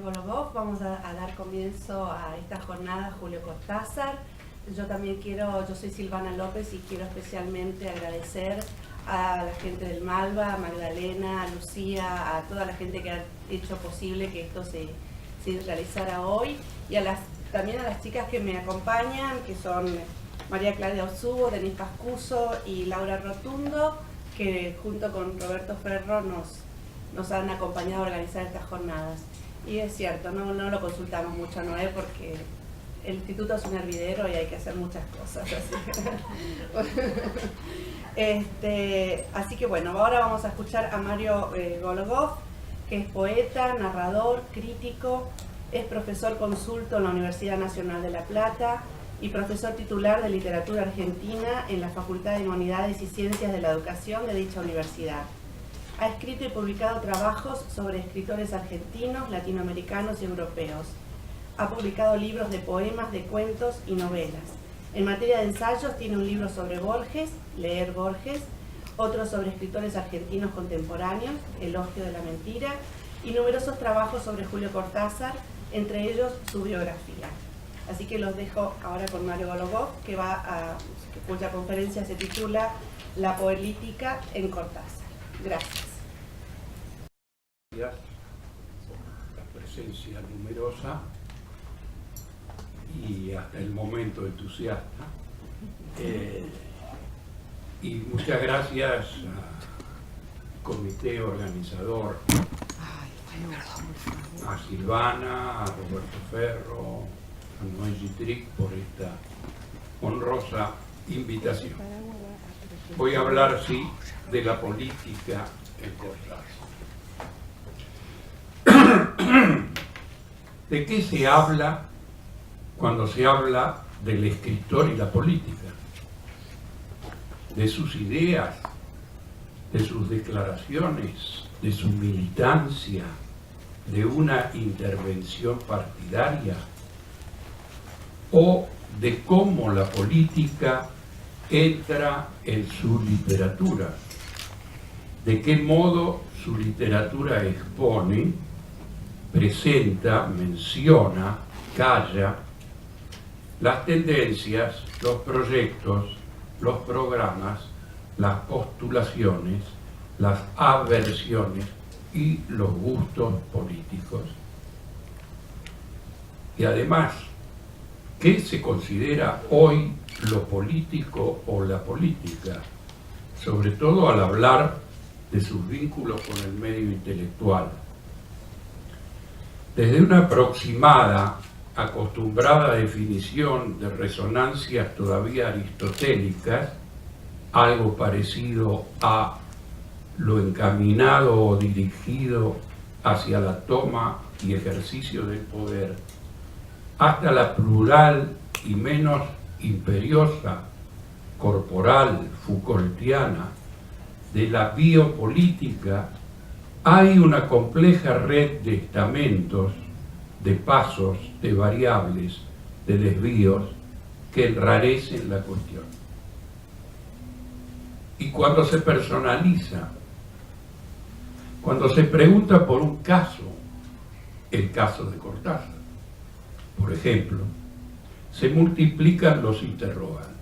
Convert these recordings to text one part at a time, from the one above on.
Gologov. Vamos a dar comienzo a esta jornada Julio Cortázar. Yo soy Silvana López y quiero especialmente agradecer a la gente del Malva, a Magdalena, a Lucía, a toda la gente que ha hecho posible que esto se realizara hoy, y también a las chicas que me acompañan, que son María Claudia Osubo, Denise Pascuso y Laura Rotundo, que junto con Roberto Ferro nos han acompañado a organizar estas jornadas. Y es cierto, no lo consultamos mucho a Noé porque el instituto es un hervidero y hay que hacer muchas cosas. Así que bueno, ahora vamos a escuchar a Mario Gologov, que es poeta, narrador, crítico, es profesor consulto en la Universidad Nacional de La Plata y profesor titular de Literatura Argentina en la Facultad de Humanidades y Ciencias de la Educación de dicha universidad. Ha escrito y publicado trabajos sobre escritores argentinos, latinoamericanos y europeos. Ha publicado libros de poemas, de cuentos y novelas. En materia de ensayos tiene un libro sobre Borges, Leer Borges, otro sobre escritores argentinos contemporáneos, Elogio de la Mentira, y numerosos trabajos sobre Julio Cortázar, entre ellos su biografía. Así que los dejo ahora con Mario Gologov, cuya conferencia se titula La política en Cortázar. Gracias. La presencia numerosa y hasta el momento entusiasta. Y muchas gracias al comité organizador, a Silvana, a Roberto Ferro, a Noé Gitric por esta honrosa invitación. Voy a hablar, sí, de la política en Cortázar. ¿De qué se habla cuando se habla del escritor y la política? De sus ideas, de sus declaraciones, de su militancia, de una intervención partidaria, o de cómo la política entra en su literatura, de qué modo su literatura expone, presenta, menciona, calla las tendencias, los proyectos, los programas, las postulaciones, las aversiones y los gustos políticos. Y además, ¿qué se considera hoy lo político o la política? Sobre todo al hablar de sus vínculos con el medio intelectual. Desde una aproximada, acostumbrada definición de resonancias todavía aristotélicas, algo parecido a lo encaminado o dirigido hacia la toma y ejercicio del poder, hasta la plural y menos imperiosa, corporal, Foucaultiana, de la biopolítica, hay una compleja red de estamentos, de pasos, de variables, de desvíos que enrarecen la cuestión. Y cuando se personaliza, cuando se pregunta por un caso, el caso de Cortázar, por ejemplo, se multiplican los interrogantes,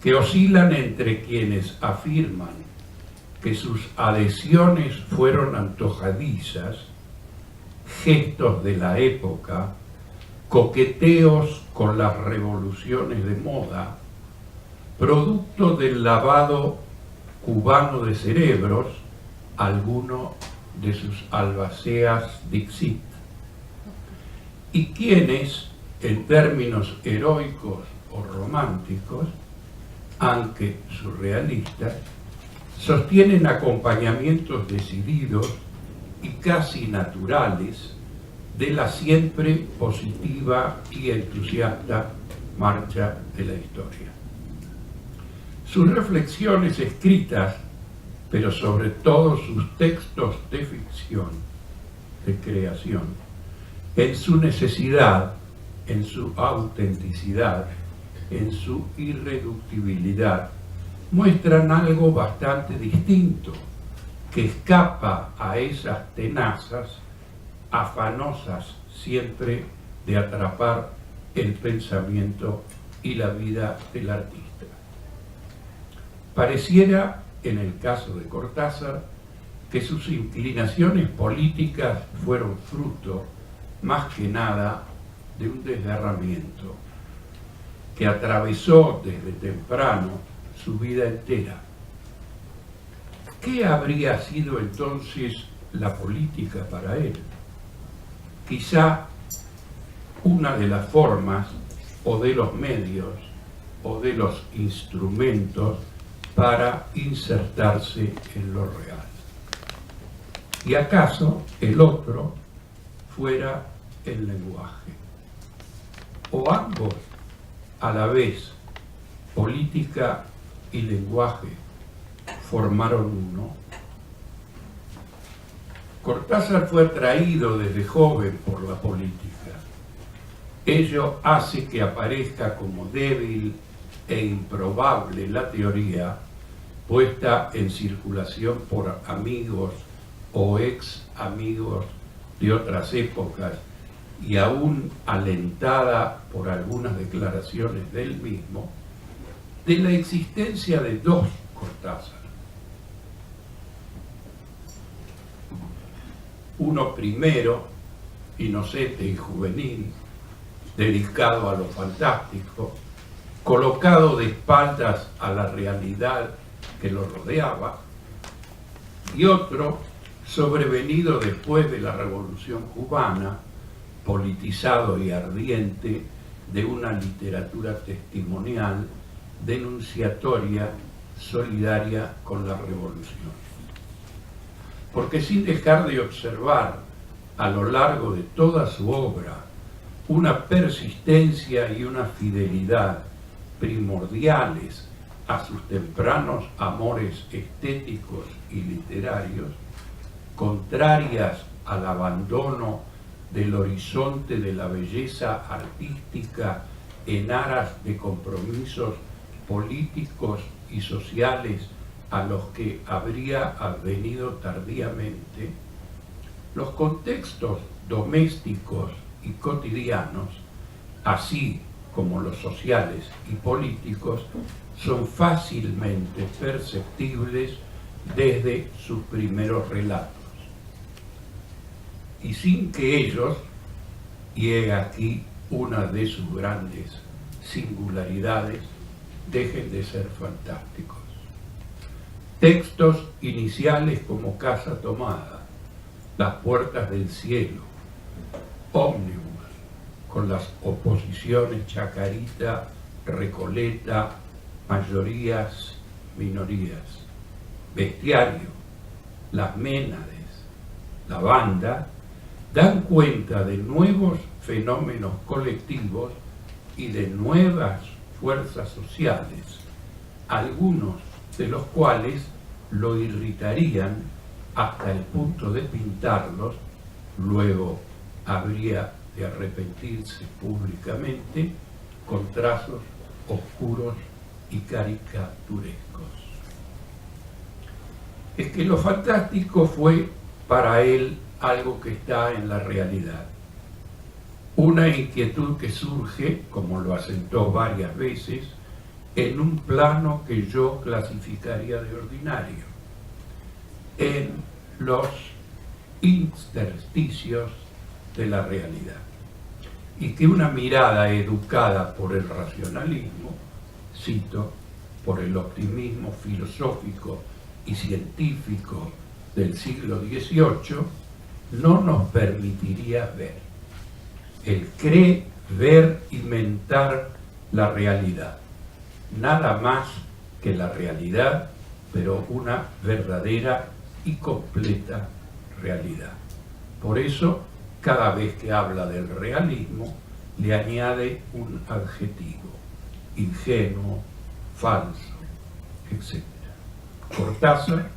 que oscilan entre quienes afirman que sus adhesiones fueron antojadizas, gestos de la época, coqueteos con las revoluciones de moda, producto del lavado cubano de cerebros, alguno de sus albaceas Dixit, y quienes, en términos heroicos o románticos, aunque surrealistas, sostienen acompañamientos decididos y casi naturales de la siempre positiva y entusiasta marcha de la historia. Sus reflexiones escritas, pero sobre todo sus textos de ficción, de creación, en su necesidad, en su autenticidad, en su irreductibilidad, muestran algo bastante distinto, que escapa a esas tenazas afanosas siempre de atrapar el pensamiento y la vida del artista. Pareciera, en el caso de Cortázar, que sus inclinaciones políticas fueron fruto, más que nada, de un desgarramiento que atravesó desde temprano su vida entera. ¿Qué habría sido entonces la política para él? Quizá una de las formas o de los medios o de los instrumentos para insertarse en lo real. ¿Y acaso el otro fuera el lenguaje? ¿O ambos a la vez, política y lenguaje, formaron uno? Cortázar fue atraído desde joven por la política. Ello hace que aparezca como débil e improbable la teoría puesta en circulación por amigos o ex amigos de otras épocas y aún alentada por algunas declaraciones del mismo, de la existencia de dos Cortázar. Uno primero, inocente y juvenil, dedicado a lo fantástico, colocado de espaldas a la realidad que lo rodeaba, y otro sobrevenido después de la Revolución Cubana, politizado y ardiente de una literatura testimonial, denunciatoria, solidaria con la revolución. Porque sin dejar de observar a lo largo de toda su obra una persistencia y una fidelidad primordiales a sus tempranos amores estéticos y literarios, contrarias al abandono del horizonte de la belleza artística en aras de compromisos políticos y sociales a los que habría advenido tardíamente, los contextos domésticos y cotidianos, así como los sociales y políticos, son fácilmente perceptibles desde sus primeros relatos. Y sin que ellos, y he aquí una de sus grandes singularidades, dejen de ser fantásticos. Textos iniciales como Casa Tomada, Las Puertas del Cielo, Ómnibus, con las oposiciones Chacarita, Recoleta, mayorías, minorías, Bestiario, Las Ménades, La Banda, dan cuenta de nuevos fenómenos colectivos y de nuevas fuerzas sociales, algunos de los cuales lo irritarían hasta el punto de pintarlos, luego habría de arrepentirse públicamente, con trazos oscuros y caricaturescos. Es que lo fantástico fue para él algo que está en la realidad. Una inquietud que surge, como lo asentó varias veces, en un plano que yo clasificaría de ordinario, en los intersticios de la realidad. Y que una mirada educada por el racionalismo, cito, por el optimismo filosófico y científico del siglo XVIII, no nos permitiría ver. Él cree ver y mentar la realidad, nada más que la realidad, pero una verdadera y completa realidad. Por eso, cada vez que habla del realismo, le añade un adjetivo: ingenuo, falso, etc. Cortázar,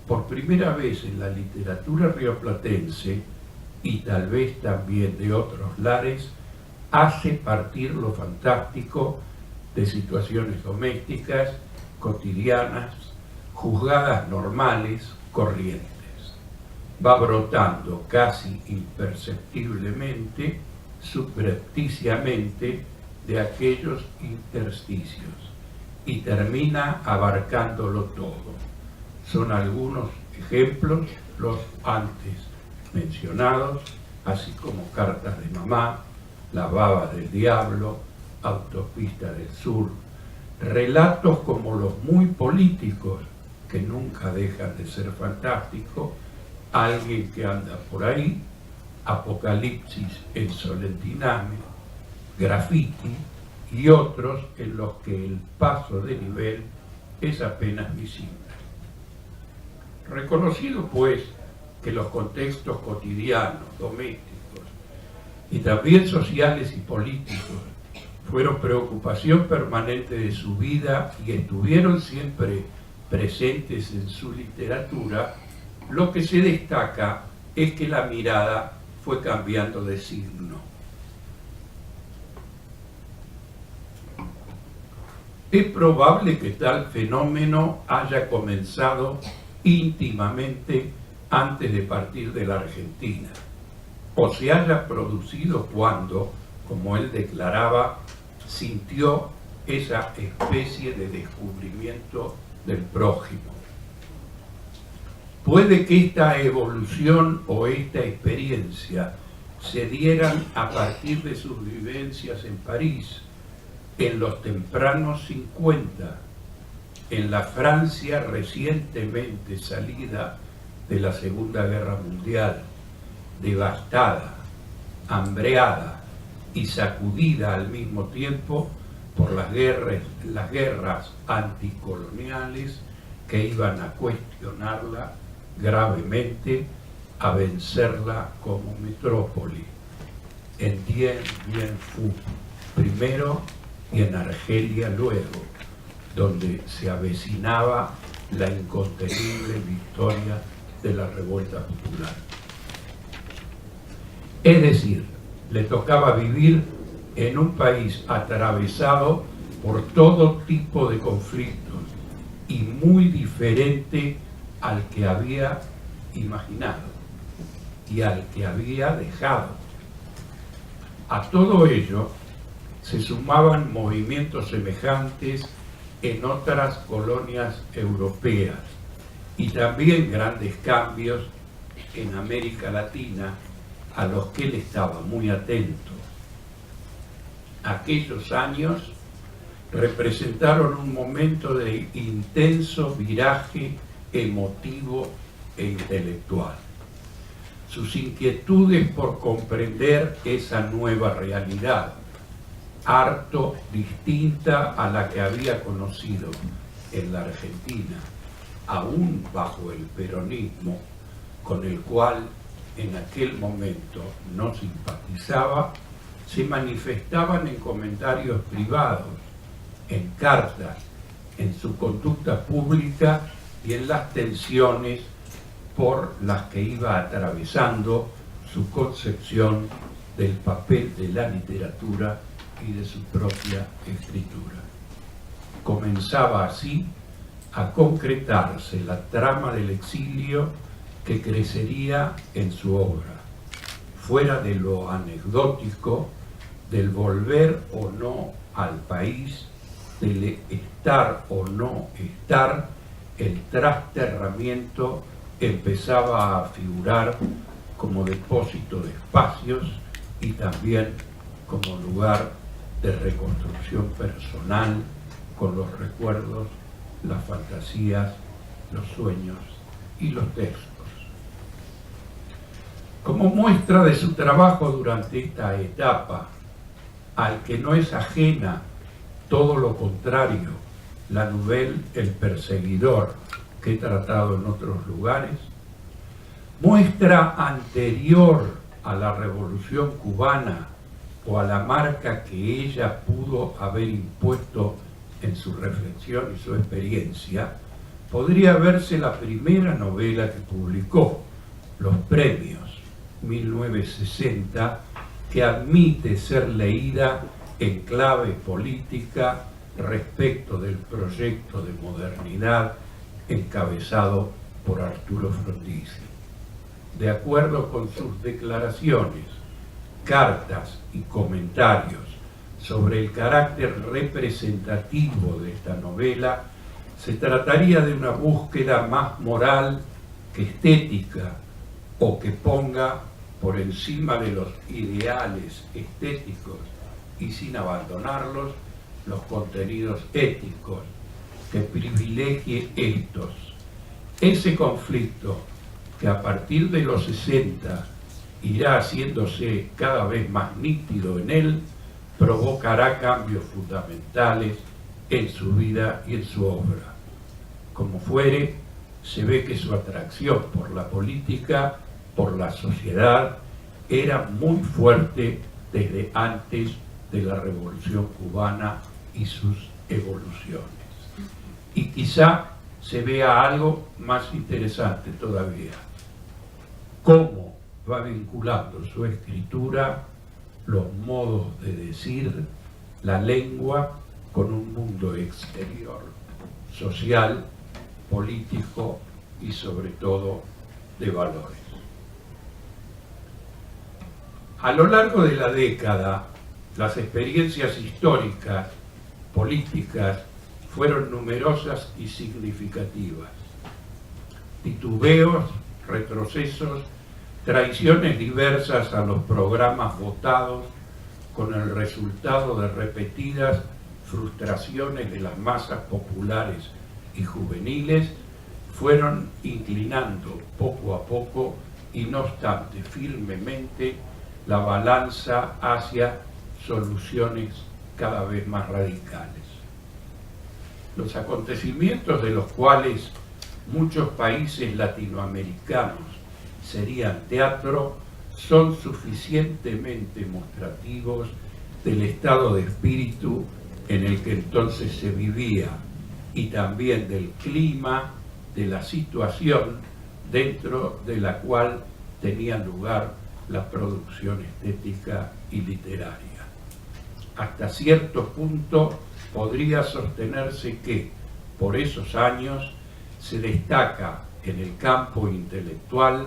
por primera vez en la literatura rioplatense, y tal vez también de otros lares, hace partir lo fantástico de situaciones domésticas, cotidianas, juzgadas normales, corrientes. va brotando casi imperceptiblemente, subrepticiamente, de aquellos intersticios y termina abarcándolo todo. Son algunos ejemplos los antes mencionados, así como Cartas de mamá, Las babas del diablo, Autopista del Sur, relatos como los muy políticos, que nunca dejan de ser fantásticos, Alguien que anda por ahí, Apocalipsis en Solentiname, Graffiti y otros en los que el paso de nivel es apenas visible. Reconocido, pues, que los contextos cotidianos, domésticos y también sociales y políticos fueron preocupación permanente de su vida y estuvieron siempre presentes en su literatura, lo que se destaca es que la mirada fue cambiando de signo. Es probable que tal fenómeno haya comenzado íntimamente antes de partir de la Argentina, o se haya producido cuando, como él declaraba, sintió esa especie de descubrimiento del prójimo. Puede que esta evolución o esta experiencia se dieran a partir de sus vivencias en París, en los tempranos 50, en la Francia recientemente salida de la Segunda Guerra Mundial, devastada, hambreada y sacudida al mismo tiempo por las guerras anticoloniales que iban a cuestionarla gravemente, a vencerla como metrópoli, en Dien Bien Phu primero y en Argelia luego, donde se avecinaba la incontenible victoria de la revuelta popular. Es decir, le tocaba vivir en un país atravesado por todo tipo de conflictos y muy diferente al que había imaginado y al que había dejado. A todo ello se sumaban movimientos semejantes en otras colonias europeas y también grandes cambios en América Latina a los que él estaba muy atento. Aquellos años representaron un momento de intenso viraje emotivo e intelectual. Sus inquietudes por comprender esa nueva realidad, harto distinta a la que había conocido en la Argentina, aún bajo el peronismo, con el cual en aquel momento no simpatizaba, se manifestaban en comentarios privados, en cartas, en su conducta pública y en las tensiones por las que iba atravesando su concepción del papel de la literatura y de su propia escritura. Comenzaba así a concretarse la trama del exilio que crecería en su obra, fuera de lo anecdótico, del volver o no al país, del estar o no estar, el trasterramiento empezaba a figurar como depósito de espacios y también como lugar de reconstrucción personal con los recuerdos, las fantasías, los sueños y los textos. Como muestra de su trabajo durante esta etapa, al que no es ajena, todo lo contrario, la nouvelle El perseguidor, que he tratado en otros lugares, muestra anterior a la Revolución Cubana o a la marca que ella pudo haber impuesto en su reflexión y su experiencia, podría verse la primera novela que publicó, Los Premios, 1960, que admite ser leída en clave política respecto del proyecto de modernidad encabezado por Arturo Frondizi. de acuerdo con sus declaraciones, cartas y comentarios sobre el carácter representativo de esta novela, se trataría de una búsqueda más moral que estética, o que ponga por encima de los ideales estéticos y sin abandonarlos los contenidos éticos, que privilegie estos. Ese conflicto que a partir de los 60 irá haciéndose cada vez más nítido en él, provocará cambios fundamentales en su vida y en su obra. Como fuere, se ve que su atracción por la política, por la sociedad, era muy fuerte desde antes de la Revolución Cubana y sus evoluciones. Y quizá se vea algo más interesante todavía: cómo va vinculando su escritura los modos de decir, la lengua, con un mundo exterior, social, político y sobre todo de valores. A lo largo de la década, las experiencias históricas, políticas, fueron numerosas y significativas. Titubeos, retrocesos, traiciones diversas a los programas votados, con el resultado de repetidas frustraciones de las masas populares y juveniles, fueron inclinando poco a poco y no obstante firmemente la balanza hacia soluciones cada vez más radicales. Los acontecimientos de los cuales muchos países latinoamericanos serían teatro son suficientemente mostrativos del estado de espíritu en el que entonces se vivía y también del clima, de la situación dentro de la cual tenía lugar la producción estética y literaria. Hasta cierto punto podría sostenerse que, por esos años, se destaca en el campo intelectual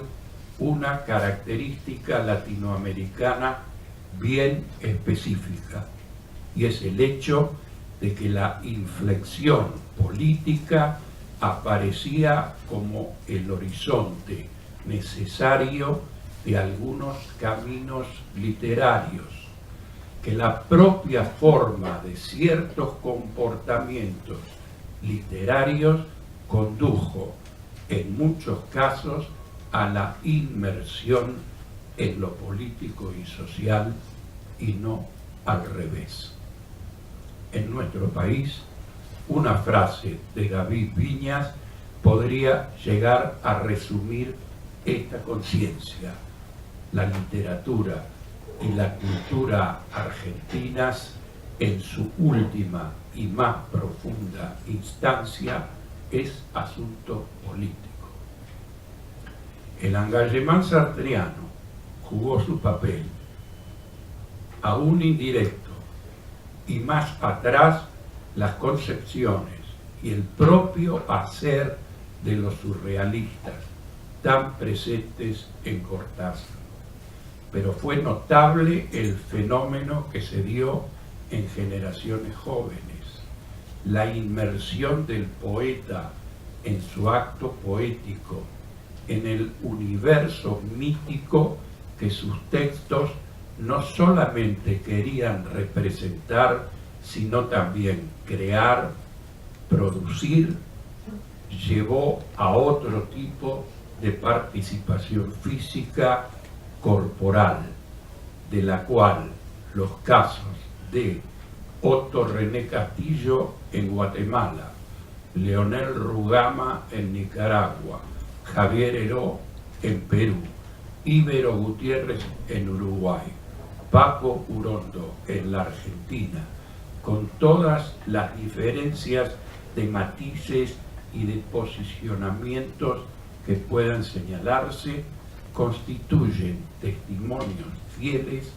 una característica latinoamericana bien específica, y es el hecho de que la inflexión política aparecía como el horizonte necesario de algunos caminos literarios, que la propia forma de ciertos comportamientos literarios condujo en muchos casos a la inmersión en lo político y social y no al revés. En nuestro país, una frase de David Viñas podría llegar a resumir esta conciencia: la literatura y la cultura argentinas, en su última y más profunda instancia, es asunto político. El engagement sartreano jugó su papel, aún indirecto, y más atrás las concepciones y el propio hacer de los surrealistas, tan presentes en Cortázar. Pero fue notable el fenómeno que se dio en generaciones jóvenes, la inmersión del poeta en su acto poético, en el universo mítico que sus textos no solamente querían representar, sino también crear, producir, llevó a otro tipo de participación física, corporal, de la cual los casos de Otto René Castillo en Guatemala, Leonel Rugama en Nicaragua, Javier Heró en Perú, Íbero Gutiérrez en Uruguay, Paco Urondo en la Argentina, con todas las diferencias de matices y de posicionamientos que puedan señalarse, constituyen testimonios fieles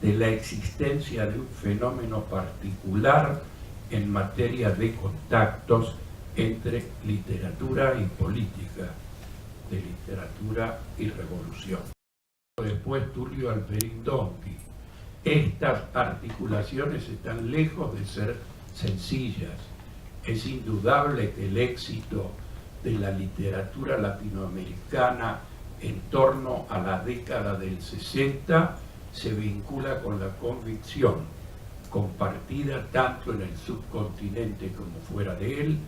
de la existencia de un fenómeno particular en materia de contactos entre literatura y política, de literatura y revolución. Después Tulio Alperín Dondi. Estas articulaciones están lejos de ser sencillas. Es indudable que el éxito de la literatura latinoamericana en torno a la década del 60 se vincula con la convicción, compartida tanto en el subcontinente como fuera de él,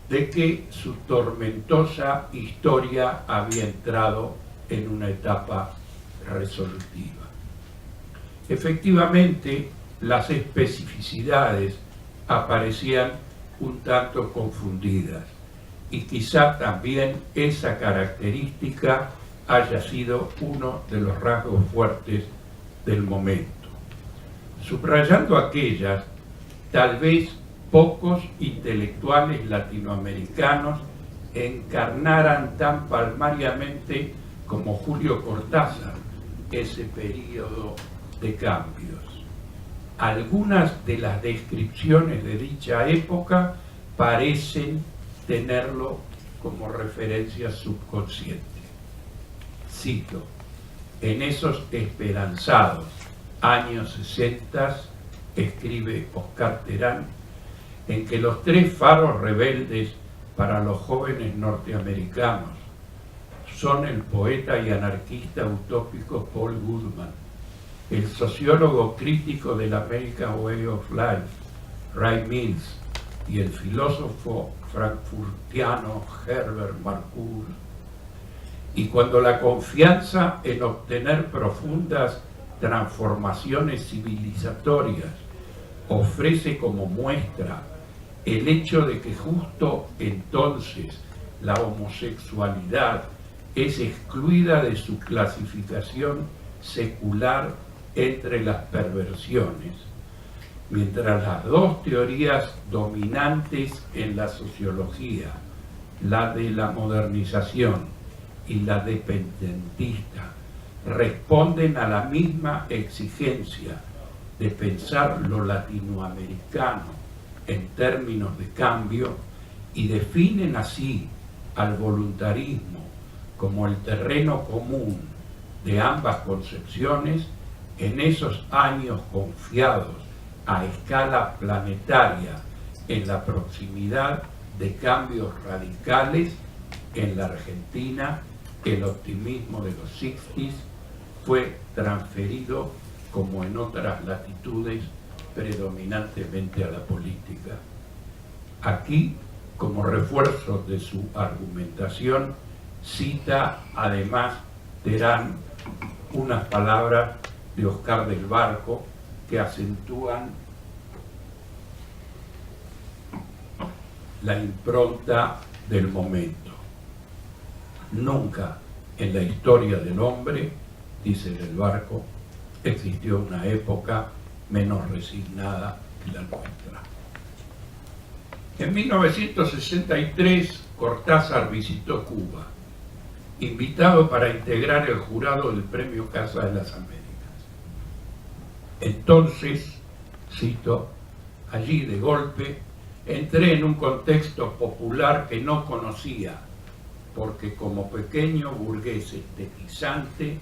de que su tormentosa historia había entrado en una etapa resolutiva. Efectivamente, las especificidades aparecían un tanto confundidas y quizá también esa característica haya sido uno de los rasgos fuertes del momento. Subrayando aquellas, tal vez pocos intelectuales latinoamericanos encarnaran tan palmariamente como Julio Cortázar ese periodo de cambios. Algunas de las descripciones de dicha época parecen tenerlo como referencia subconsciente. Cito: en esos esperanzados años 60, escribe Oscar Terán, en que los tres faros rebeldes para los jóvenes norteamericanos son el poeta y anarquista utópico Paul Goodman, el sociólogo crítico del American Way of Life, Ray Mills, y el filósofo frankfurtiano Herbert Marcuse. Y cuando la confianza en obtener profundas transformaciones civilizatorias ofrece como muestra el hecho de que justo entonces la homosexualidad es excluida de su clasificación secular entre las perversiones, mientras las dos teorías dominantes en la sociología, la de la modernización y la dependentista, responden a la misma exigencia de pensar lo latinoamericano en términos de cambio y definen así al voluntarismo como el terreno común de ambas concepciones. En esos años confiados a escala planetaria en la proximidad de cambios radicales en la Argentina, el optimismo de los 60s fue transferido, como en otras latitudes, predominantemente a la política. Aquí, como refuerzo de su argumentación, cita además Terán unas palabras de Oscar del Barco que acentúan la impronta del momento. Nunca en la historia del hombre, dice del Barco, existió una época menos resignada que la nuestra. En 1963, Cortázar visitó Cuba, invitado para integrar el jurado del Premio Casa de las Américas. Entonces, cito, allí de golpe entré en un contexto popular que no conocía, porque como pequeño burgués estetizante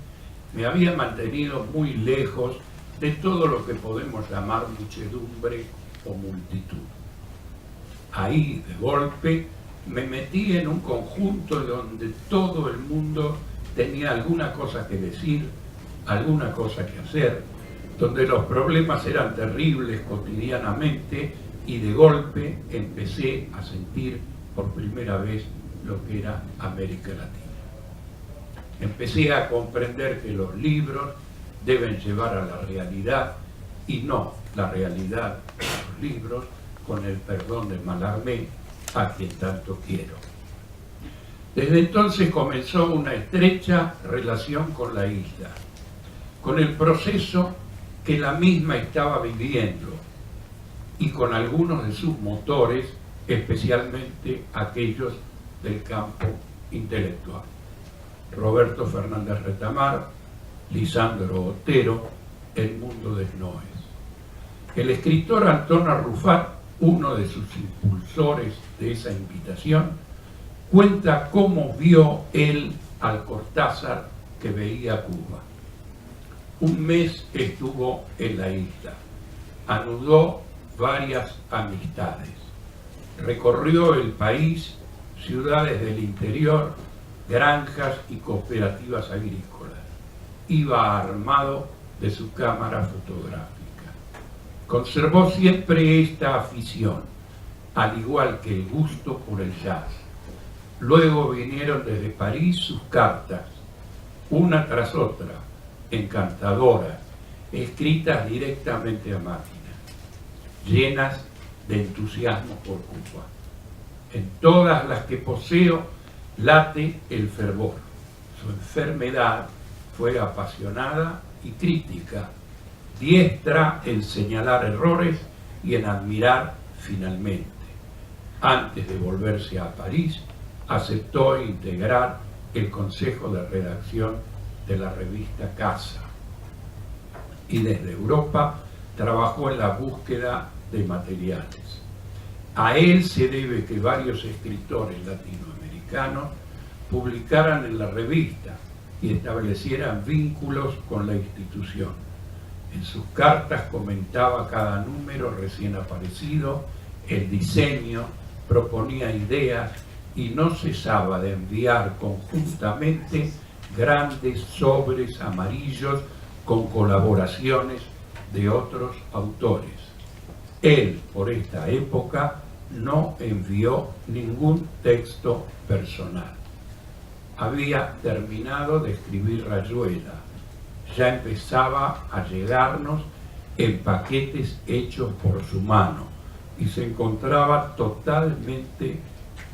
me había mantenido muy lejos de todo lo que podemos llamar muchedumbre o multitud. Ahí, de golpe, me metí en un conjunto donde todo el mundo tenía alguna cosa que decir, alguna cosa que hacer, donde los problemas eran terribles cotidianamente, y de golpe empecé a sentir por primera vez lo que era América Latina. Empecé a comprender que los libros deben llevar a la realidad y no la realidad de los libros, con el perdón de Mallarmé, a quien tanto quiero. Desde entonces comenzó una estrecha relación con la isla, con el proceso que la misma estaba viviendo y con algunos de sus motores, especialmente aquellos del campo intelectual. Roberto Fernández Retamar, Lisandro Otero, El mundo de Snoes. El escritor Antón Arrufat, uno de sus impulsores de esa invitación, cuenta cómo vio él al Cortázar que veía Cuba. Un mes estuvo en la isla, anudó varias amistades, recorrió el país, ciudades del interior, granjas y cooperativas agrícolas. Iba armado de su cámara fotográfica. Conservó siempre esta afición, al igual que el gusto por el jazz. Luego vinieron desde París sus cartas, una tras otra, encantadoras, escritas directamente a máquina, llenas de entusiasmo por Cuba. En todas las que poseo late el fervor. Su enfermedad fue apasionada y crítica, diestra en señalar errores y en admirar finalmente. Antes de volverse a París, aceptó integrar el consejo de redacción de la revista Casa y desde Europa trabajó en la búsqueda de materiales. A él se debe que varios escritores latinoamericanos publicaran en la revista y establecieran vínculos con la institución. En sus cartas comentaba cada número recién aparecido, el diseño, proponía ideas y no cesaba de enviar conjuntamente grandes sobres amarillos con colaboraciones de otros autores. Él, por esta época, no envió ningún texto personal. Había terminado de escribir Rayuela. Ya empezaba a llegarnos en paquetes hechos por su mano y se encontraba totalmente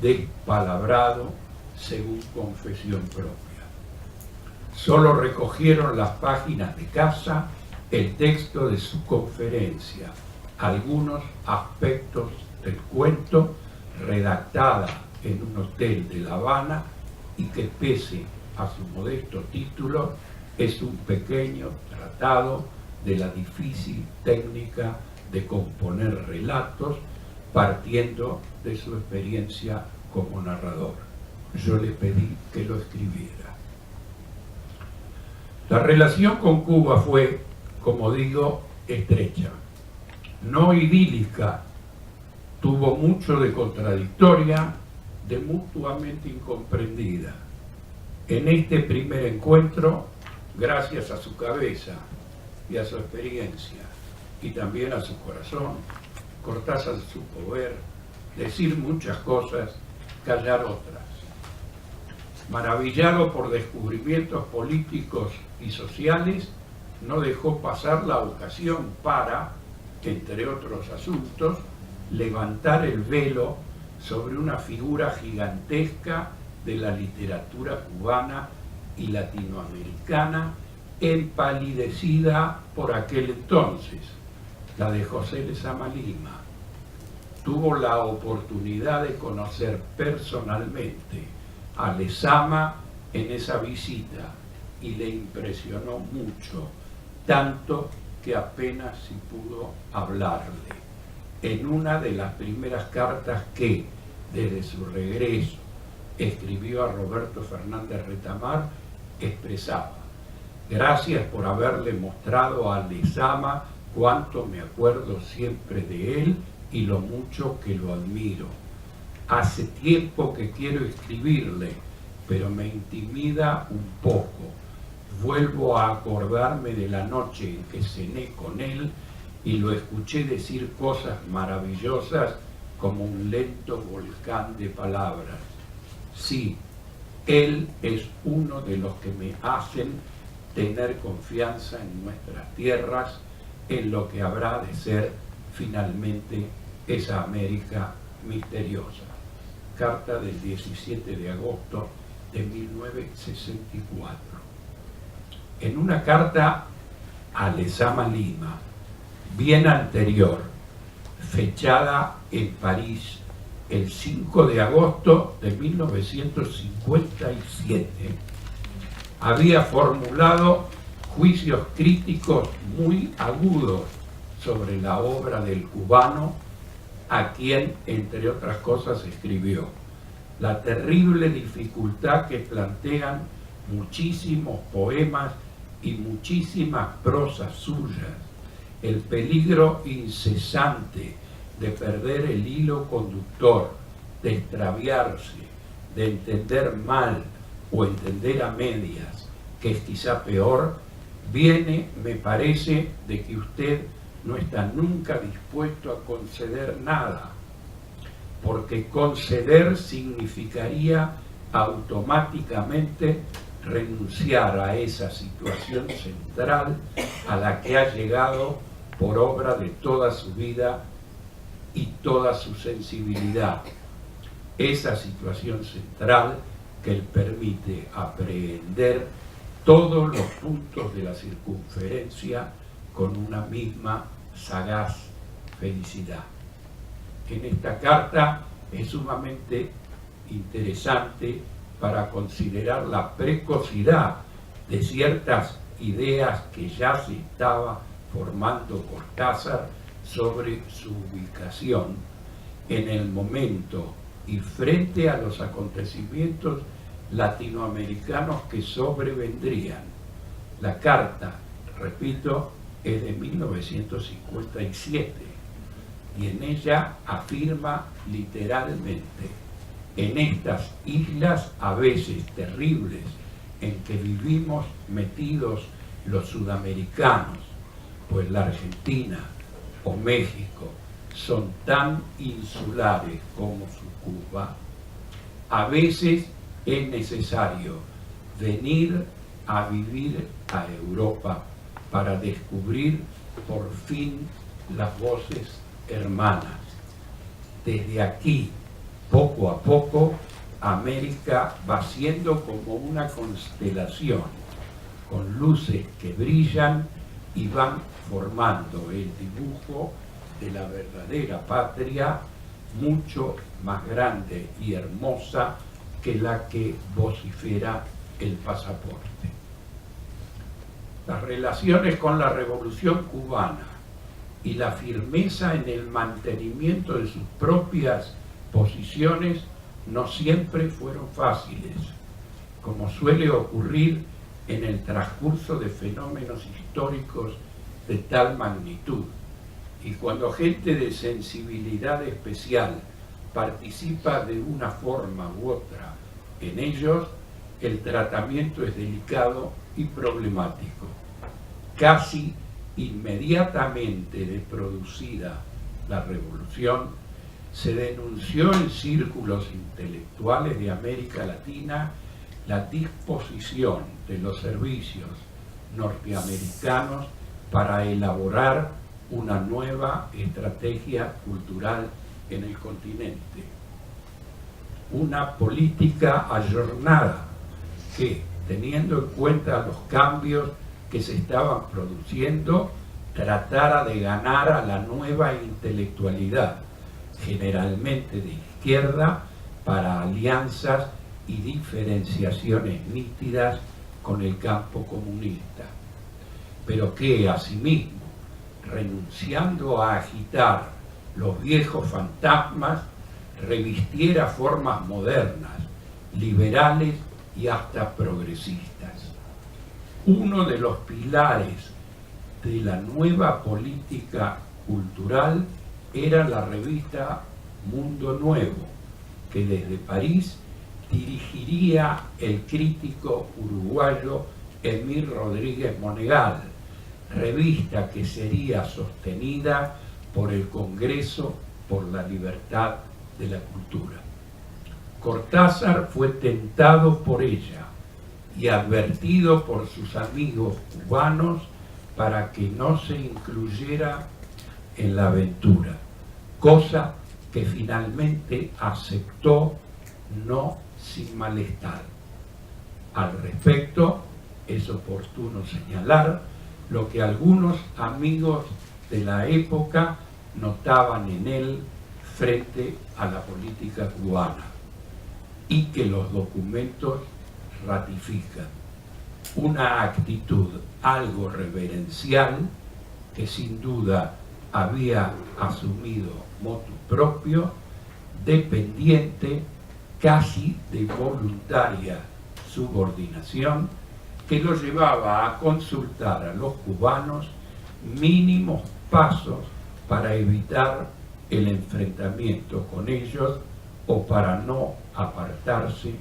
despalabrado, según confesión propia. Solo recogieron las páginas de Casa, el texto de su conferencia, algunos aspectos del cuento, redactada en un hotel de La Habana y que pese a su modesto título, es un pequeño tratado de la difícil técnica de componer relatos partiendo de su experiencia como narrador. Yo le pedí que lo escribiera. La relación con Cuba fue, como digo, estrecha, no idílica, tuvo mucho de contradictoria, de mutuamente incomprendida. En este primer encuentro, gracias a su cabeza y a su experiencia, y también a su corazón, Cortázar supo ver, decir muchas cosas, callar otras. Maravillado por descubrimientos políticos y sociales, no dejó pasar la ocasión para, entre otros asuntos, levantar el velo sobre una figura gigantesca de la literatura cubana y latinoamericana, empalidecida por aquel entonces, la de José Lezama Lima. Tuvo la oportunidad de conocer personalmente a Lezama en esa visita y le impresionó mucho, tanto que apenas si pudo hablarle. En una de las primeras cartas que, desde su regreso, escribió a Roberto Fernández Retamar, expresaba: gracias por haberle mostrado a Lezama cuánto me acuerdo siempre de él y lo mucho que lo admiro. Hace tiempo que quiero escribirle, pero me intimida un poco. Vuelvo a acordarme de la noche en que cené con él y lo escuché decir cosas maravillosas como un lento volcán de palabras. Sí, él es uno de los que me hacen tener confianza en nuestras tierras, en lo que habrá de ser finalmente esa América misteriosa. Carta del 17 de agosto de 1964. En una carta a Lezama Lima, bien anterior, fechada en París el 5 de agosto de 1957, había formulado juicios críticos muy agudos sobre la obra del cubano, a quien, entre otras cosas, escribió: la terrible dificultad que plantean muchísimos poemas y muchísimas prosas suyas, el peligro incesante de perder el hilo conductor, de extraviarse, de entender mal o entender a medias, que es quizá peor, viene, me parece, de que usted no está nunca dispuesto a conceder nada, porque conceder significaría automáticamente renunciar a esa situación central a la que ha llegado por obra de toda su vida y toda su sensibilidad. Esa situación central que le permite aprehender todos los puntos de la circunferencia con una misma sagaz felicidad. En esta carta es sumamente interesante para considerar la precocidad de ciertas ideas que ya se estaba formando Cortázar sobre su ubicación en el momento y frente a los acontecimientos latinoamericanos que sobrevendrían. La carta, repito, es de 1957 y en ella afirma literalmente: en estas islas a veces terribles en que vivimos metidos los sudamericanos, pues la Argentina o México son tan insulares como su Cuba, a veces es necesario venir a vivir a Europa para descubrir por fin las voces hermanas. Desde aquí, poco a poco, América va siendo como una constelación, con luces que brillan y van formando el dibujo de la verdadera patria, mucho más grande y hermosa que la que vocifera el pasaporte. Las relaciones con la Revolución Cubana y la firmeza en el mantenimiento de sus propias posiciones no siempre fueron fáciles, como suele ocurrir en el transcurso de fenómenos históricos de tal magnitud. Y cuando gente de sensibilidad especial participa de una forma u otra en ellos, el tratamiento es delicado y problemático. Casi inmediatamente de producida la revolución, se denunció en círculos intelectuales de América Latina la disposición de los servicios norteamericanos para elaborar una nueva estrategia cultural en el continente. Una política ayornada que, teniendo en cuenta los cambios que se estaban produciendo, tratara de ganar a la nueva intelectualidad, generalmente de izquierda, para alianzas y diferenciaciones nítidas con el campo comunista, pero que asimismo, renunciando a agitar los viejos fantasmas, revistiera formas modernas, liberales y hasta progresistas. Uno de los pilares de la nueva política cultural era la revista Mundo Nuevo, que desde París dirigiría el crítico uruguayo Emir Rodríguez Monegal, revista que sería sostenida por el Congreso por la Libertad de la Cultura. Cortázar fue tentado por ella y advertido por sus amigos cubanos para que no se incluyera en la aventura, cosa que finalmente aceptó no sin malestar. Al respecto, es oportuno señalar lo que algunos amigos de la época notaban en él frente a la política cubana y que los documentos ratifican: una actitud algo reverencial que sin duda había asumido motu propio, dependiente casi de voluntaria subordinación, que lo llevaba a consultar a los cubanos mínimos pasos para evitar el enfrentamiento con ellos o para no apartarse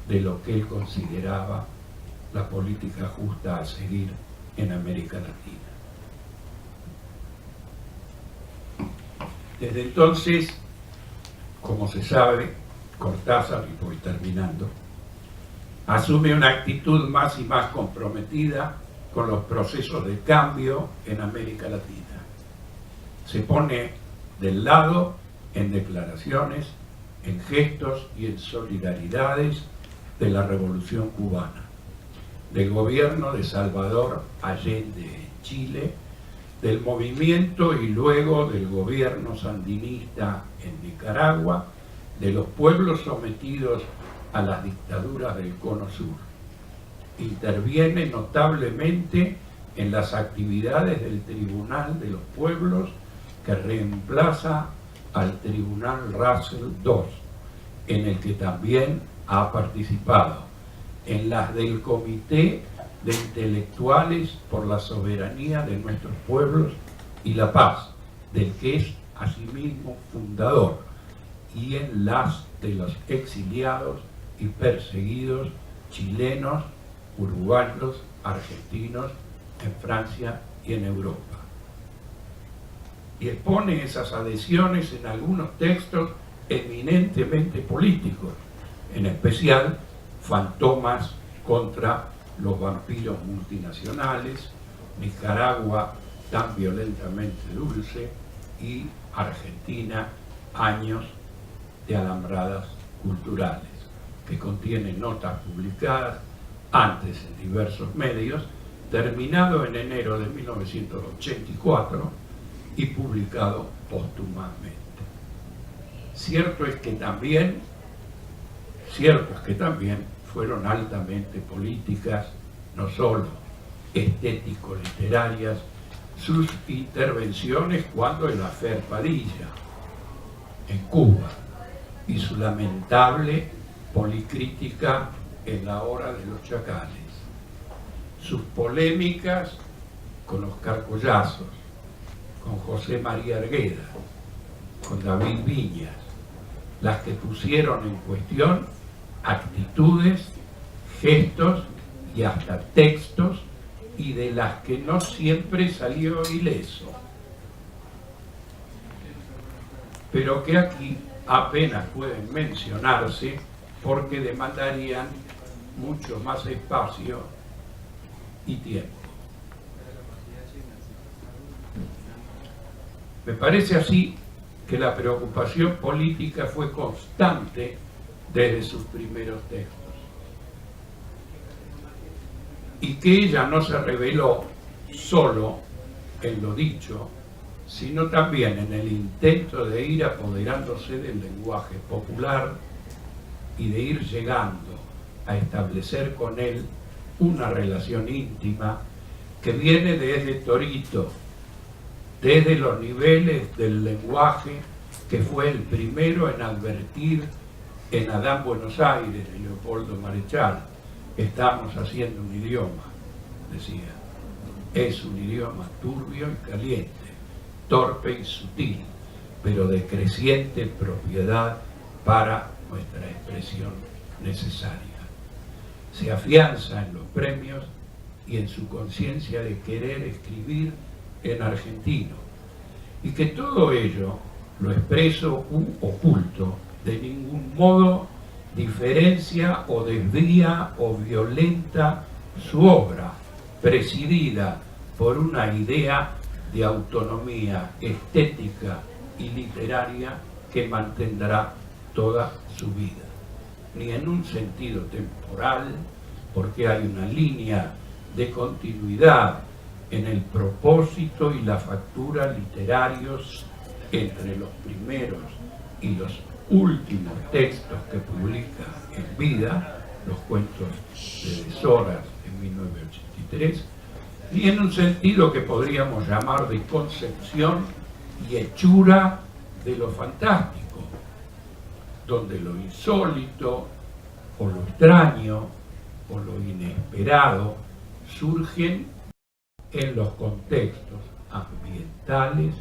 de lo que él consideraba la política justa a seguir en América Latina. Desde entonces, como se sabe, Cortázar, y voy terminando, asume una actitud más y más comprometida con los procesos de cambio en América Latina. Se pone del lado en declaraciones, en gestos y en solidaridades de la Revolución Cubana, del gobierno de Salvador Allende en Chile, del movimiento y luego del gobierno sandinista en Nicaragua, de los pueblos sometidos a las dictaduras del Cono Sur. Interviene notablemente en las actividades del Tribunal de los Pueblos, que reemplaza al Tribunal Russell II, en el que también ha participado, en las del Comité de Intelectuales por la Soberanía de Nuestros Pueblos y la Paz, del que es asimismo fundador, y en las de los exiliados y perseguidos chilenos, uruguayos, argentinos, en Francia y en Europa. Y expone esas adhesiones en algunos textos eminentemente políticos, en especial Fantomas contra los vampiros multinacionales, Nicaragua tan violentamente dulce y Argentina, años de alambradas culturales, que contiene notas publicadas antes en diversos medios, terminado en enero de 1984 y publicado póstumamente. Cierto es que también fueron altamente políticas, no solo estético-literarias, sus intervenciones cuando el affair Padilla en Cuba y su lamentable policrítica en La Hora de los Chacales, sus polémicas con Oscar Collazos, con José María Argueda, con David Viñas, las que pusieron en cuestión actitudes, gestos y hasta textos, y de las que no siempre salió ileso, pero que aquí apenas pueden mencionarse porque demandarían mucho más espacio y tiempo. Me parece así que la preocupación política fue constante desde sus primeros textos, y que ella no se reveló solo en lo dicho, sino también en el intento de ir apoderándose del lenguaje popular y de ir llegando a establecer con él una relación íntima que viene desde Torito, desde los niveles del lenguaje, que fue el primero en advertir en Adán Buenos Aires, de Leopoldo Marechal: estamos haciendo un idioma, decía, es un idioma turbio y caliente, torpe y sutil, pero de creciente propiedad para nuestra expresión necesaria. Se afianza en los premios y en su conciencia de querer escribir en argentino, y que todo ello, lo expreso u oculto, de ningún modo diferencia o desvía o violenta su obra, presidida por una idea de autonomía estética y literaria que mantendrá toda su vida, ni en un sentido temporal, porque hay una línea de continuidad en el propósito y la factura literarios entre los primeros y los últimos textos que publica en vida, los cuentos de Deshoras en 1983, y en un sentido que podríamos llamar de concepción y hechura de lo fantástico, donde lo insólito, o lo extraño, o lo inesperado, surgen en los contextos ambientales,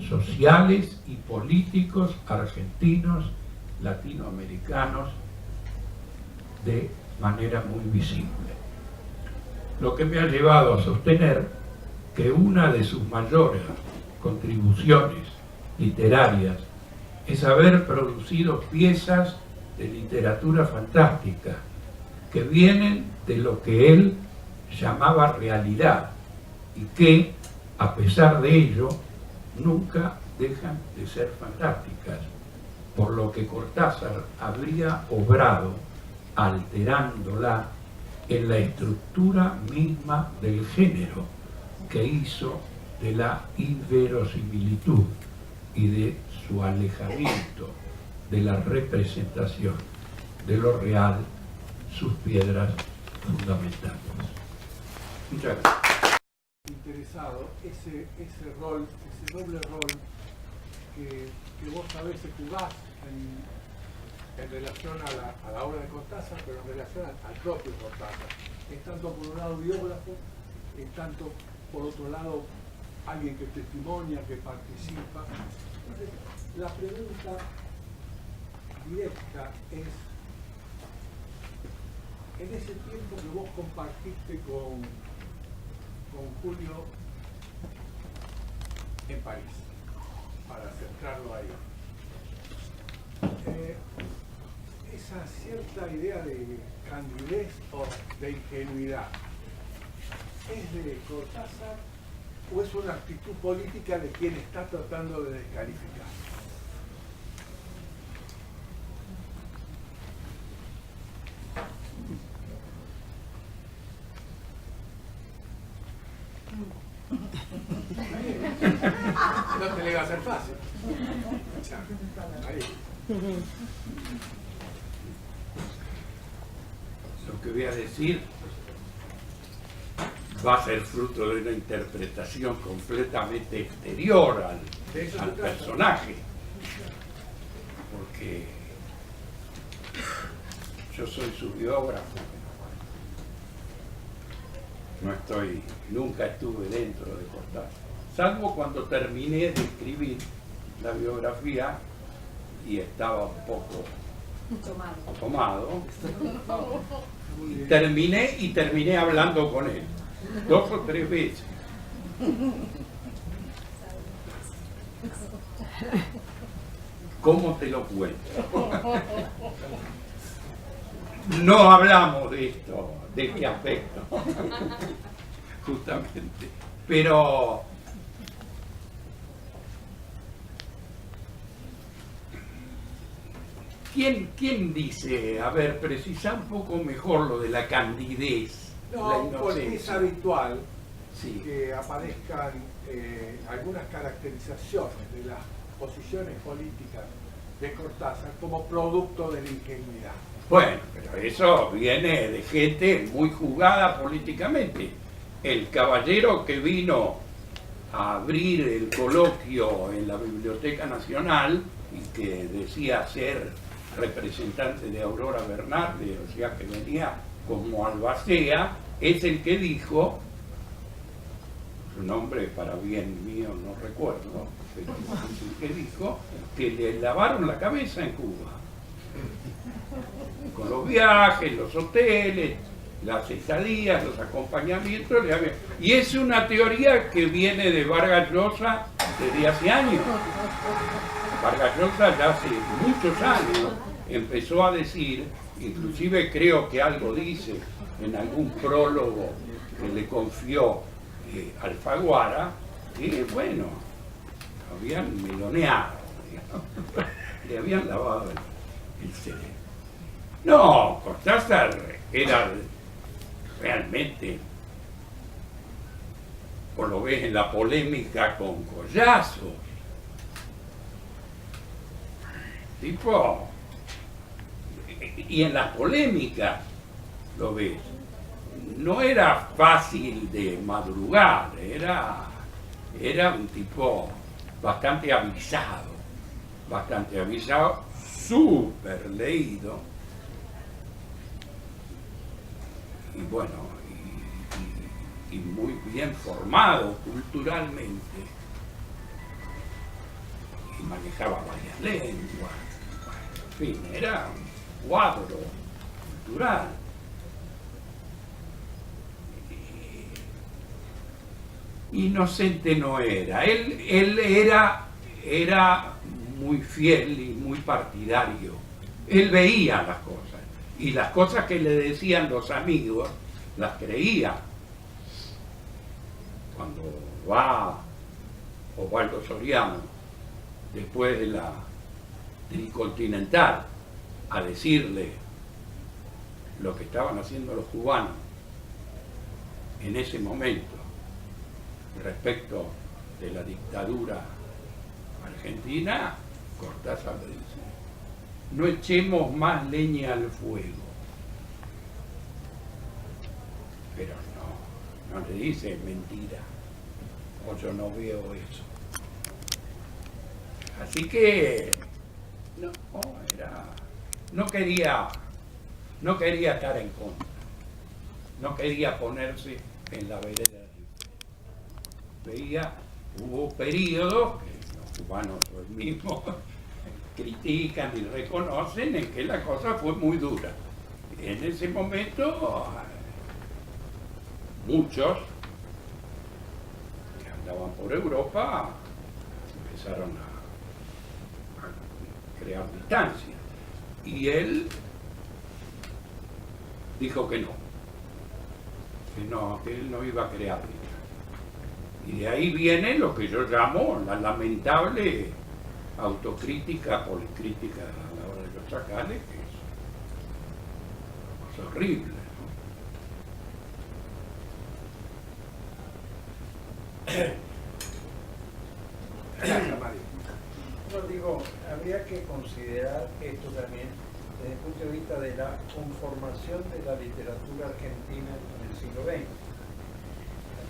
sociales y políticos argentinos, latinoamericanos, de manera muy visible. Lo que me ha llevado a sostener que una de sus mayores contribuciones literarias es haber producido piezas de literatura fantástica que vienen de lo que él llamaba realidad y que, a pesar de ello, nunca dejan de ser fantásticas, por lo que Cortázar habría obrado alterándola en la estructura misma del género que hizo de la inverosimilitud y de su alejamiento de la representación de lo real sus piedras fundamentales. Muchas gracias. Interesado ese rol, ese doble rol que vos a veces jugás en relación a la obra de Cortázar, pero en relación al propio Cortázar. Es tanto por un lado biógrafo, es tanto por otro lado alguien que testimonia, que participa. Entonces, la pregunta directa es, en ese tiempo que vos compartiste con Julio en París, para centrarlo ahí, esa cierta idea de candidez o de ingenuidad, ¿es de Cortázar o es una actitud política de quien está tratando de descalificar? No te le va a hacer fácil. Ahí. Lo que voy a decir va a ser fruto de una interpretación completamente exterior al personaje, porque yo soy su biógrafo, nunca estuve dentro de Cortázar, salvo cuando terminé de escribir la biografía y estaba un poco tomado. Terminé hablando con él 2 o 3 veces. ¿Cómo te lo cuento? No hablamos de esto, de este aspecto, justamente. Pero ¿quién dice, a ver, precisa un poco mejor lo de la candidez? No, porque es habitual sí, que aparezcan algunas caracterizaciones de las posiciones políticas de Cortázar como producto de la ingenuidad. Bueno, pero eso viene de gente muy jugada políticamente. El caballero que vino a abrir el coloquio en la Biblioteca Nacional y que decía ser representante de Aurora Bernardi, o sea que venía como albacea, es el que dijo, su nombre para bien mío no recuerdo, pero es el que dijo que le lavaron la cabeza en Cuba. Con los viajes, los hoteles, las estadías, los acompañamientos. Y es una teoría que viene de Vargas Llosa desde hace años. Vargas Llosa ya hace muchos años empezó a decir, inclusive creo que algo dice en algún prólogo que le confió Alfaguara, que bueno, habían meloneado, le habían lavado el cerebro. No, Cortázar era realmente, por lo ves en la polémica con Collazo, tipo, y en las polémicas, lo ves, no era fácil de madrugar, era un tipo bastante avisado, súper leído, y bueno, y muy bien formado culturalmente, y manejaba varias lenguas, en fin, era un cuadro cultural. Inocente no era, él era muy fiel y muy partidario. Él veía las cosas, y las cosas que le decían los amigos las creía. Cuando va Osvaldo Soriano, después de la Tricontinental, a decirle lo que estaban haciendo los cubanos en ese momento respecto de la dictadura argentina, Cortázar le dice: no echemos más leña al fuego. Pero no le dice mentira, o yo no veo eso. Así que no quería estar en contra, no quería ponerse en la vereda. Hubo periodos que los cubanos hoy mismos critican y reconocen en que la cosa fue muy dura. En ese momento muchos que andaban por Europa empezaron a crear distancia, y él dijo que él no iba a crear distancia. Y de ahí viene lo que yo llamo la lamentable autocrítica, policrítica a la hora de los chacales, que es horrible, ¿no? Gracias, Mario. No, digo, habría que considerar esto también desde el punto de vista de la conformación de la literatura argentina en el siglo XX.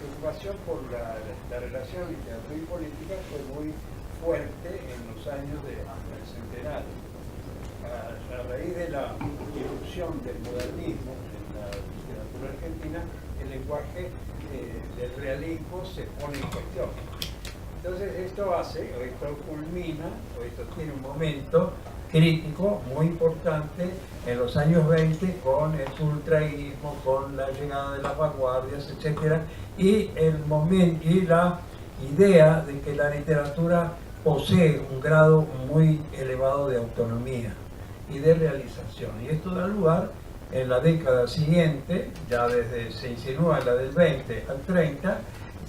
La preocupación por la relación literatura y política fue muy fuerte en los años del centenario. A raíz de la irrupción del modernismo en la literatura argentina, el lenguaje del realismo se pone en cuestión. Entonces esto culmina, o esto tiene un momento crítico muy importante en los años 20 con el ultraísmo, con la llegada de las vanguardias, etc. Y la idea de que la literatura posee un grado muy elevado de autonomía y de realización. Y esto da lugar en la década siguiente, ya se insinúa en la del 20 al 30,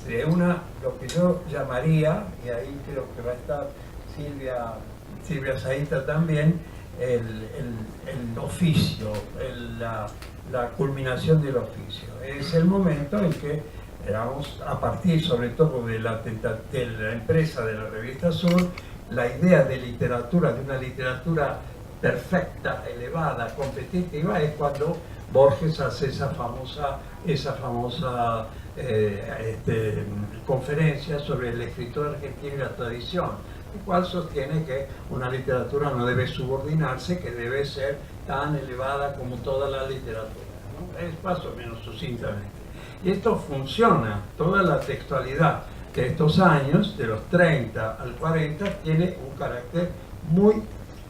de lo que yo llamaría, y ahí creo que va a estar Silvia Zahita también, el oficio, la culminación del oficio. Es el momento en que, digamos, a partir sobre todo de la empresa de la Revista Sur, la idea de literatura, de una literatura perfecta, elevada, competitiva, es cuando Borges hace esa famosa conferencia sobre el escritor argentino y la tradición, el cual sostiene que una literatura no debe subordinarse, que debe ser tan elevada como toda la literatura, ¿no? Es más o menos sucintamente. Y esto funciona, toda la textualidad de estos años, de los 30 al 40, tiene un carácter muy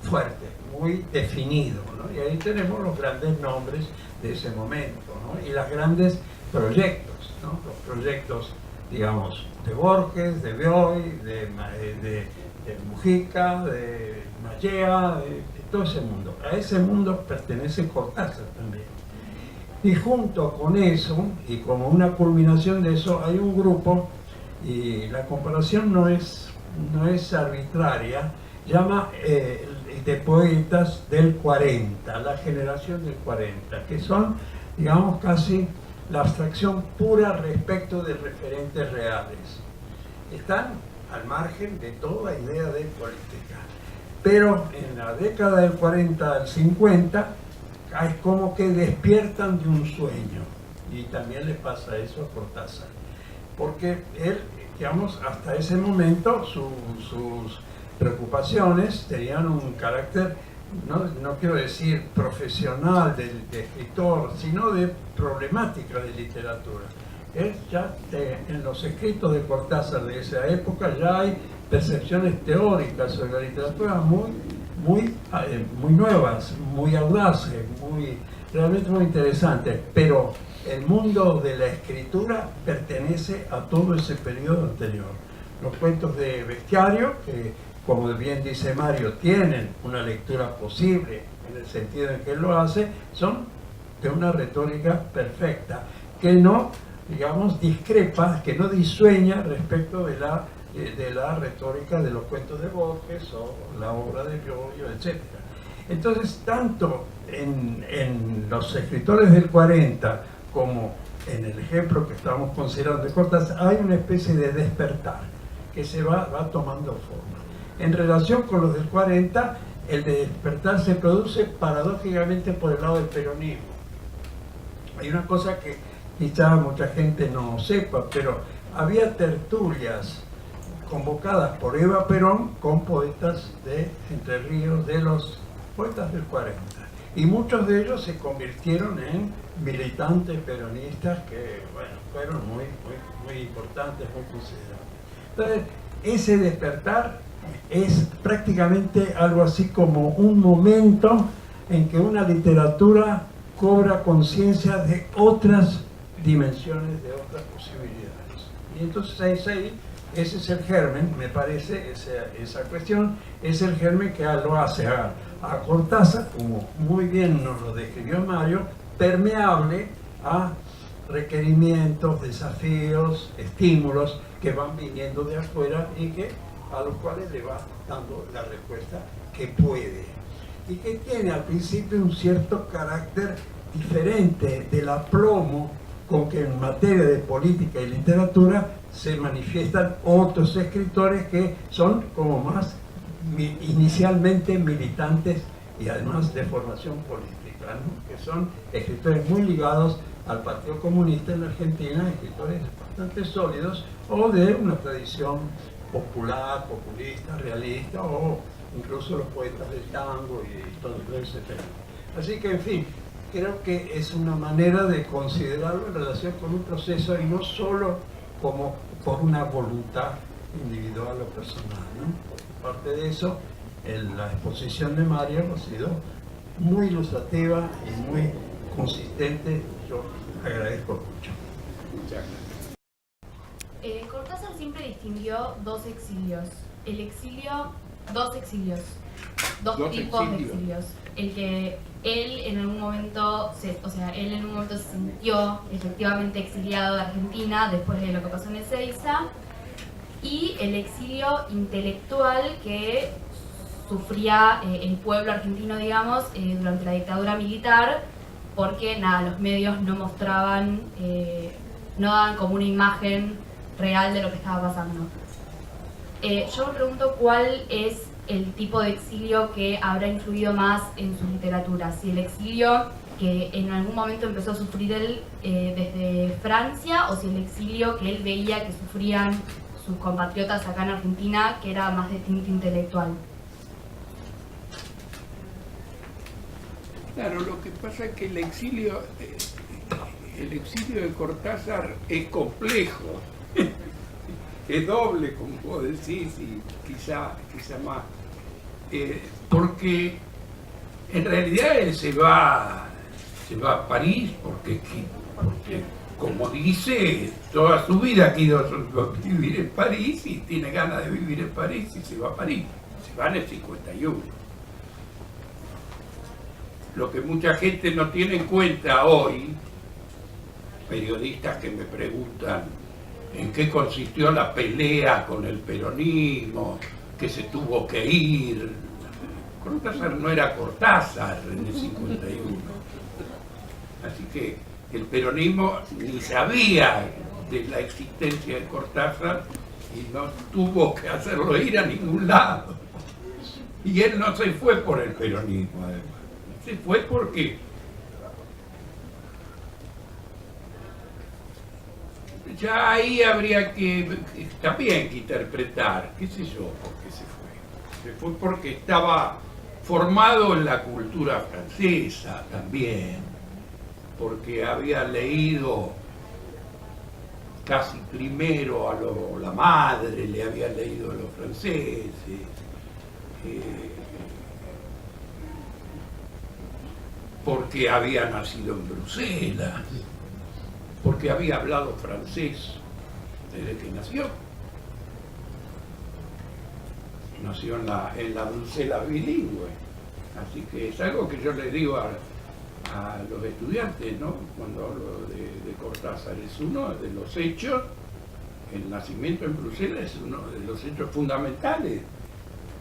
fuerte, muy definido, ¿no? Y ahí tenemos los grandes nombres de ese momento, ¿no? Y los grandes proyectos, ¿no? Los proyectos, digamos, de Borges, de Bioy, de Mujica, de Mallea, de todo ese mundo. A ese mundo pertenece Cortázar también. Y junto con eso, y como una culminación de eso, hay un grupo, y la comparación no es arbitraria, llama de poetas del 40, la generación del 40, que son, digamos, casi la abstracción pura respecto de referentes reales. Están al margen de toda idea de política. Pero en la década del 40 al 50, es como que despiertan de un sueño. Y también le pasa eso a Cortázar. Porque él, digamos, hasta ese momento sus preocupaciones tenían un carácter no quiero decir profesional de escritor, sino de problemática de literatura. En los escritos de Cortázar de esa época ya hay percepciones teóricas sobre la literatura muy nuevas, muy audaces, realmente muy interesantes, pero el mundo de la escritura pertenece a todo ese periodo anterior. Los cuentos de Bestiario, que como bien dice Mario, tienen una lectura posible en el sentido en que él lo hace, son de una retórica perfecta, que no, digamos, discrepa, que no disueña respecto de la retórica de los cuentos de Borges o la obra de Giorgio, etc. Entonces, tanto en los escritores del 40 como en el ejemplo que estamos considerando de Cortázar, hay una especie de despertar que se va tomando forma. En relación con los del 40, el de despertar se produce paradójicamente por el lado del peronismo. Hay una cosa que quizá mucha gente no sepa, pero había tertulias convocadas por Eva Perón con poetas de Entre Ríos, de los poetas del 40. Y muchos de ellos se convirtieron en militantes peronistas que, bueno, fueron muy importantes, muy considerables. Entonces, ese despertar es prácticamente algo así como un momento en que una literatura cobra conciencia de otras dimensiones, de otras posibilidades. Y entonces ese es el germen, me parece, esa cuestión, es el germen que lo hace a Cortázar, como muy bien nos lo describió Mario, permeable a requerimientos, desafíos, estímulos que van viniendo de afuera y a los cuales le va dando la respuesta que puede. Y que tiene al principio un cierto carácter diferente del aplomo con que en materia de política y literatura se manifiestan otros escritores que son como más inicialmente militantes y además de formación política, ¿no? Que son escritores muy ligados al Partido Comunista en la Argentina, escritores bastante sólidos o de una tradición popular, populista, realista, o incluso los poetas del tango y todo ese tema. Así que, en fin, creo que es una manera de considerarlo en relación con un proceso y no solo como por una voluntad individual o personal, ¿no? Aparte de eso, la exposición de Mario ha sido muy ilustrativa y muy consistente. Yo agradezco mucho. Muchas gracias. Cortázar siempre distinguió dos exilios. Dos tipos de exilios. El que él en algún momento se sintió efectivamente exiliado de Argentina después de lo que pasó en Ezeiza, y el exilio intelectual que sufría el pueblo argentino, digamos, durante la dictadura militar, porque los medios no mostraban, no daban como una imagen real de lo que estaba pasando. Yo me pregunto cuál es el tipo de exilio que habrá influido más en su literatura, si el exilio que en algún momento empezó a sufrir él desde Francia, o si el exilio que él veía que sufrían sus compatriotas acá en Argentina, que era más de tinte intelectual. Claro, lo que pasa es que el exilio de Cortázar es complejo, es doble, como vos decís, y quizá más, porque en realidad él se va a París porque como dice, toda su vida ha ido a vivir en París y tiene ganas de vivir en París y se va a París, se va en el 51. Lo que mucha gente no tiene en cuenta hoy, periodistas que me preguntan en qué consistió la pelea con el peronismo, que se tuvo que ir. Cortázar no era Cortázar en el 51. Así que el peronismo ni sabía de la existencia de Cortázar y no tuvo que hacerlo ir a ningún lado. Y él no se fue por el peronismo, además. Se fue porque ya ahí habría que también que interpretar, qué sé yo, por qué se fue. Se fue porque estaba formado en la cultura francesa también, porque había leído casi primero a la madre, le había leído a los franceses, porque había nacido en Bruselas, porque había hablado francés desde que nació. Nació en la Bruselas bilingüe. Así que es algo que yo le digo a los estudiantes, ¿no? Cuando hablo de Cortázar, es uno de los hechos, el nacimiento en Bruselas es uno de los hechos fundamentales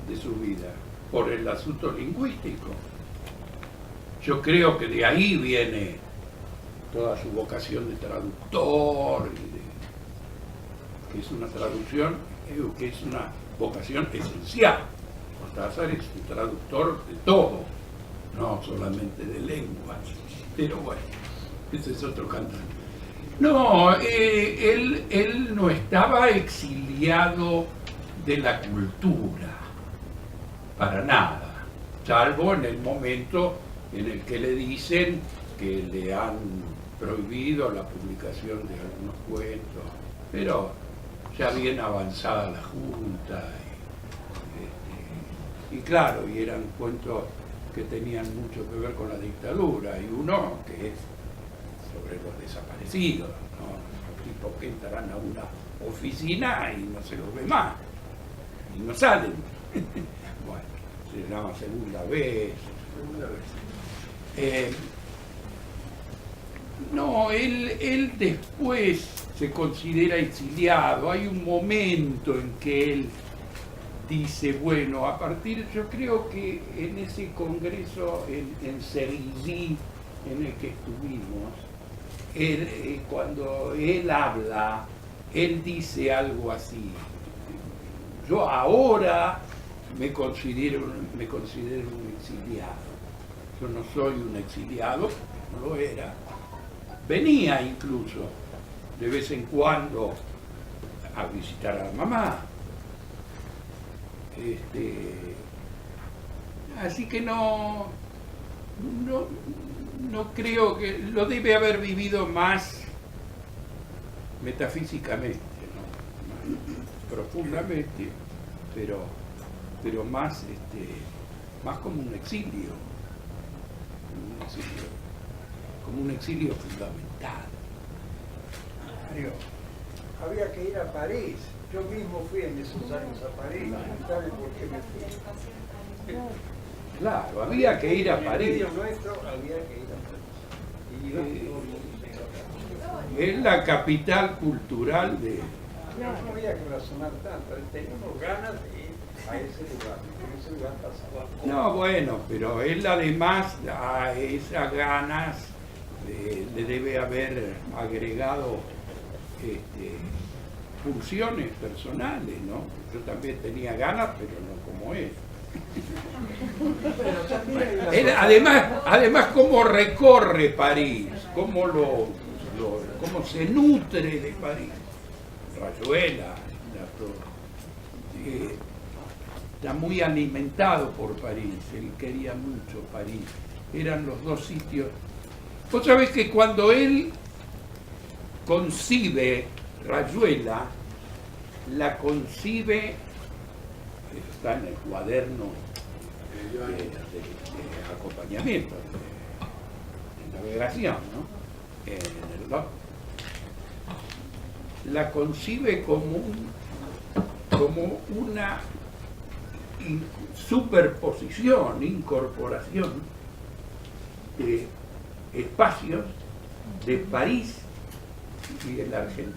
de su vida, por el asunto lingüístico. Yo creo que de ahí viene toda su vocación de traductor, que es una traducción, que es una vocación esencial. Cortázar es un traductor de todo, no solamente de lenguas, pero bueno, ese es otro cantar. No, él no estaba exiliado de la cultura, para nada, salvo en el momento en el que le dicen que le han prohibido la publicación de algunos cuentos, pero ya bien avanzada la Junta, y claro, y eran cuentos que tenían mucho que ver con la dictadura, y uno que es sobre los desaparecidos, ¿no? Los tipos que entran a una oficina y no se los ve más, y no salen. Bueno, se llama segunda vez. No, él después se considera exiliado. Hay un momento en que él dice, bueno, a partir, yo creo que en ese congreso en Cerisy en el que estuvimos, cuando él habla, él dice algo así: yo ahora me considero un exiliado. Yo no soy un exiliado, no lo era. Venía incluso de vez en cuando a visitar a la mamá. Así que no creo que lo debe haber vivido más metafísicamente, ¿no? Más profundamente, pero más como un exilio. Como un exilio fundamental. Mario, había que ir a París. Yo mismo fui en esos años a París. ¿Sabe por qué me fui? Claro, había que ir a París. En medio nuestro había que ir a París. Y es la capital cultural de... No había que razonar tanto. Teníamos ganas de ir a ese lugar. En ese lugar pasaba. No, bueno, pero él además a esas ganas le debe haber agregado pulsiones personales, ¿no? Yo también tenía ganas, pero no como él. Él además cómo recorre París, cómo se nutre de París. Rayuela, está muy alimentado por París, él quería mucho París, eran los dos sitios. Vos sabés que cuando él concibe Rayuela, la concibe, está en el cuaderno de acompañamiento, de navegación, ¿no? En el blog. La concibe como una superposición, incorporación de espacios de París y de la Argentina.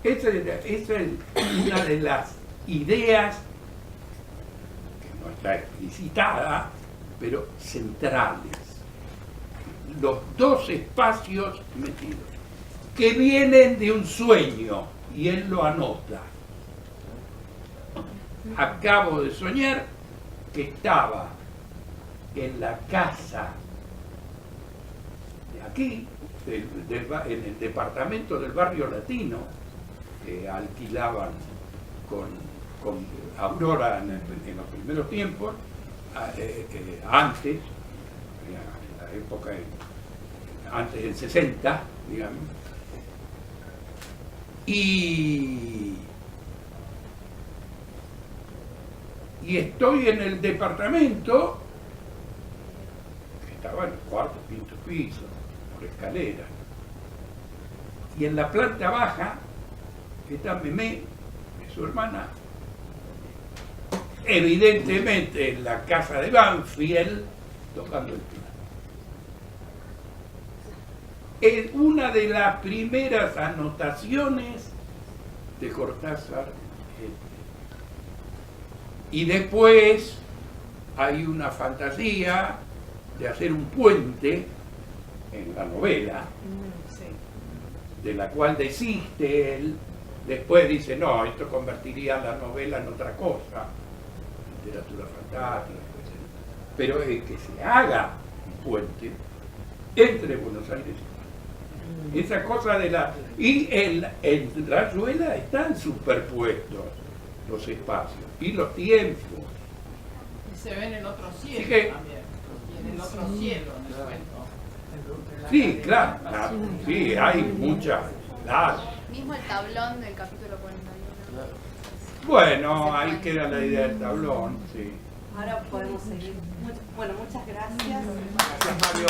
Esa es una de las ideas que no está explicitada, pero centrales. Los dos espacios metidos, que vienen de un sueño, y él lo anota. Acabo de soñar que estaba en la casa de aquí, en el departamento del barrio latino, que alquilaban con Aurora en los primeros tiempos, antes, en la época antes del 60, digamos, y estoy en el departamento, que estaba en el cuarto, quinto piso, por escalera, y en la planta baja está Memé, que es su hermana, evidentemente en la casa de Banfield, tocando el piano. Es una de las primeras anotaciones de Cortázar. Y después hay una fantasía de hacer un puente en la novela, de la cual desiste él. Después dice, no, esto convertiría la novela en otra cosa, literatura fantástica, etc. Pero es que se haga un puente entre Buenos Aires y Mar. Esa cosa de la... Y en Rayuela están superpuestos los espacios y los tiempos. Y se ven en otro cielo que, también. Y en el otro cielo, en el cuento. Sí, claro, sí, hay muchas. Claro. Mismo el tablón del capítulo 41. Bueno, ahí queda la idea del tablón, sí. Ahora podemos seguir. Bueno, muchas gracias. Gracias, Mario.